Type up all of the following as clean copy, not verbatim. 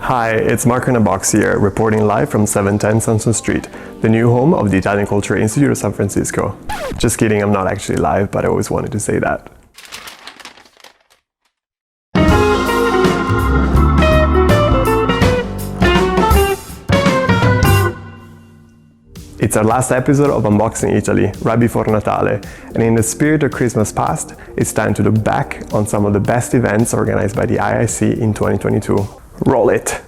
Hi, it's Marco in a Box here, reporting live from 710 Sanson Street, the new home of the Italian Culture Institute of San Francisco. Just kidding, I'm not actually live, but I always wanted to say that. It's our last episode of Unboxing Italy, right before Natale, and in the spirit of Christmas past, it's time to look back on some of the best events organized by the IIC in 2022. Roll it!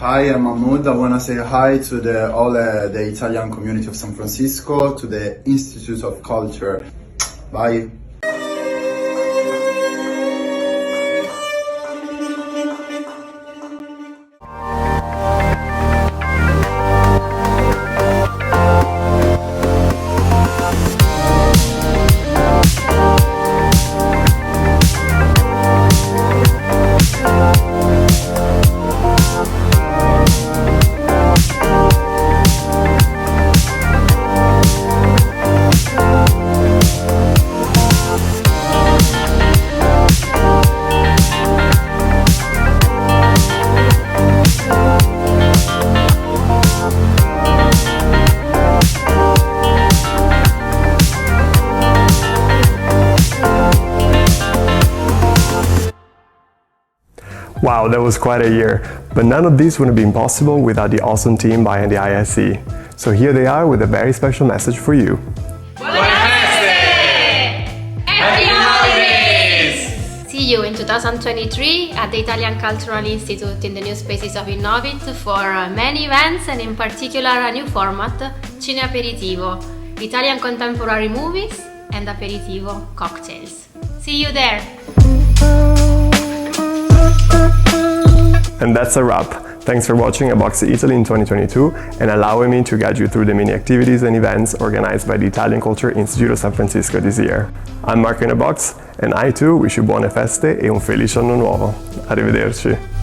Hi, I'm Mahmood. I want to say hi to all the Italian community of San Francisco, to the Institute of Culture. Bye. Wow, that was quite a year, but none of this would have been possible without the awesome team behind the IIC. So here they are with a very special message for you. Buone Feste! Happy Holidays! See you in 2023 at the Italian Cultural Institute in the new spaces of INNOVIT for many events and in particular a new format, Cine Aperitivo, Italian contemporary movies and aperitivo cocktails. See you there! And that's a wrap. Thanks for watching Unboxing Italy in 2022 and allowing me to guide you through the many activities and events organized by the Italian Culture Institute of San Francisco this year. I'm Marco in a Box and I too wish you buone feste e un felice anno nuovo. Arrivederci.